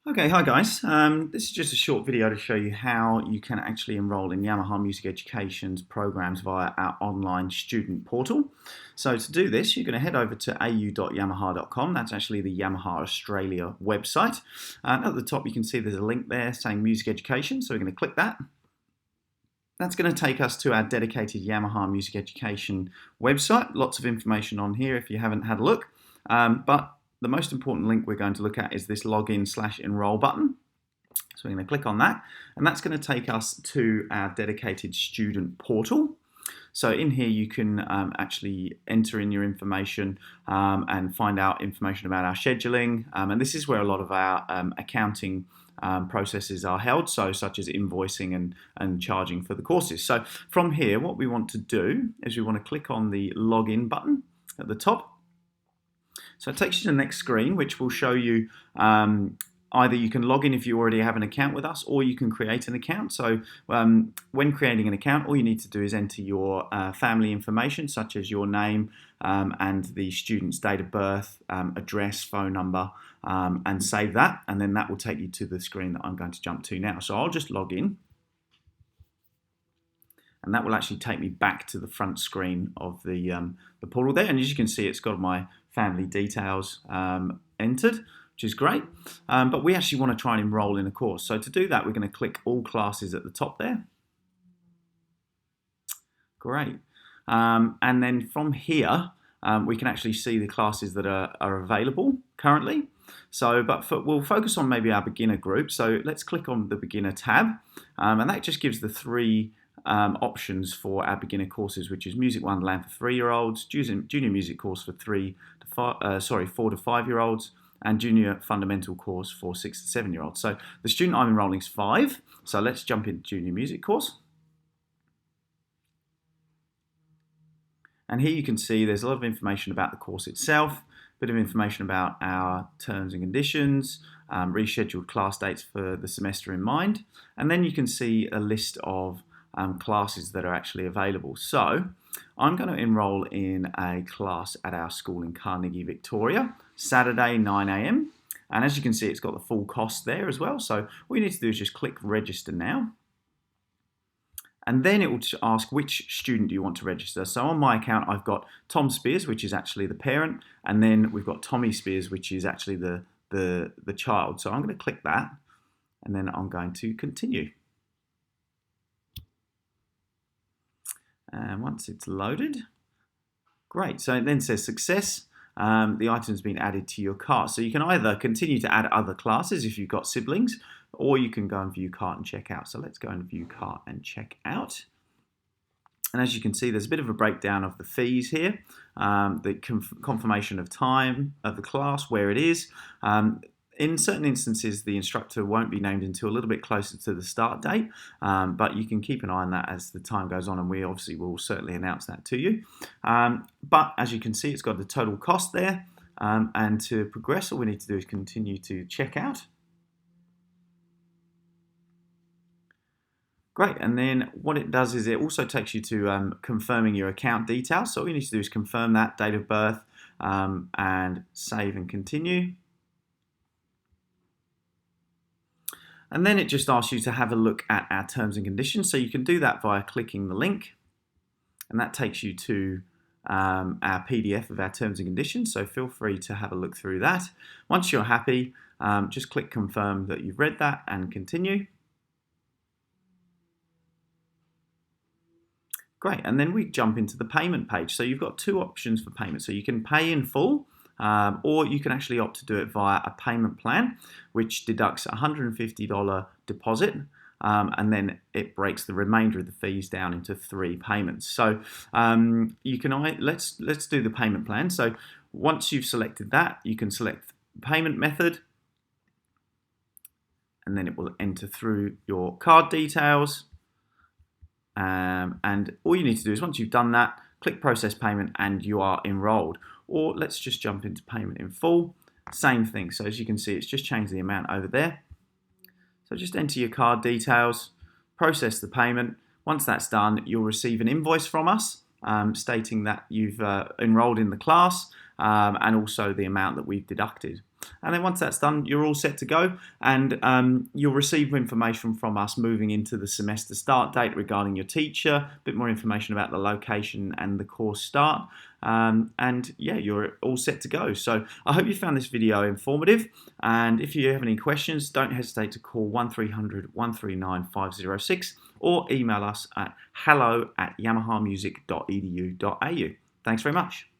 Okay, hi guys. This is just a short video to show you how you can actually enroll in Yamaha Music Education's programs via our online student portal. So to do this, you're going to head over to au.yamaha.com. That's actually the Yamaha Australia website. At the top, you can see there's a link there saying Music Education. So we're going to click that. That's going to take us to our dedicated Yamaha Music Education website. Lots of information on here if you haven't had a look. But the most important link we're going to look at is this login/enroll button. So we're going to click on that, and that's going to take us to our dedicated student portal. So in here you can actually enter in your information and find out information about our scheduling, and this is where a lot of our accounting processes are held, so such as invoicing and charging for the courses. So from here, what we want to do is we want to click on the login button at the top. So it takes you to the next screen, which will show you either you can log in if you already have an account with us, or you can create an account. So when creating an account, all you need to do is enter your family information, such as your name and the student's date of birth, address, phone number, and save that. And then that will take you to the screen that I'm going to jump to now. So I'll just log in. And that will actually take me back to the front screen of the portal there. And as you can see, it's got my family details entered, which is great. But we actually want to try and enroll in a course. So to do that, we're going to click all classes at the top there. Great. And then from here, we can actually see the classes that are available currently. So, we'll focus on maybe our beginner group. So let's click on the beginner tab. And that just gives the three options for our beginner courses, which is Music Wonderland for 3-year-olds, Junior Music course for 4 to 5-year-olds, and Junior Fundamental course for 6 to 7-year-olds. So the student I'm enrolling is 5. So let's jump into Junior Music course. And here you can see there's a lot of information about the course itself, a bit of information about our terms and conditions, rescheduled class dates for the semester in mind, and then you can see a list of classes that are actually available. So I'm going to enroll in a class at our school in Carnegie, Victoria, Saturday 9 a.m. And as you can see, it's got the full cost there as well. So all you need to do is just click register now. And then it will ask which student do you want to register. So on my account, I've got Tom Spears, which is actually the parent, and then we've got Tommy Spears, which is actually the child. So I'm going to click that, and then I'm going to continue. And once it's loaded, great. So it then says success. The item's been added to your cart. So you can either continue to add other classes if you've got siblings, or you can go and view cart and check out. So let's go and view cart and check out. And as you can see, there's a bit of a breakdown of the fees here, the confirmation of time of the class, where it is. In certain instances, the instructor won't be named until a little bit closer to the start date, but you can keep an eye on that as the time goes on, and we obviously will certainly announce that to you. But as you can see, it's got the total cost there, and to progress, all we need to do is continue to check out. Great, and then what it does is it also takes you to confirming your account details. So all you need to do is confirm that, date of birth, and save and continue. And then it just asks you to have a look at our terms and conditions. So you can do that via clicking the link, and that takes you to our PDF of our terms and conditions. So feel free to have a look through that. Once you're happy, just click confirm that you've read that and continue. Great, and then we jump into the payment page. So you've got two options for payment. So you can pay in full, or you can actually opt to do it via a payment plan, which deducts a $150 deposit, and then it breaks the remainder of the fees down into 3 payments. So you can let's do the payment plan. So once you've selected that, you can select payment method, and then it will enter through your card details. And all you need to do is once you've done that, click process payment and you are enrolled. Or let's just jump into payment in full. Same thing. So as you can see, it's just changed the amount over there. So just enter your card details, process the payment. Once that's done, you'll receive an invoice from us stating that you've enrolled in the class and also the amount that we've deducted. And then once that's done, you're all set to go, and you'll receive information from us moving into the semester start date regarding your teacher, a bit more information about the location and the course start. And yeah, you're all set to go. So I hope you found this video informative, and if you have any questions, don't hesitate to call 1300 139 506 or email us at hello@yamahamusic.edu.au. Thanks very much.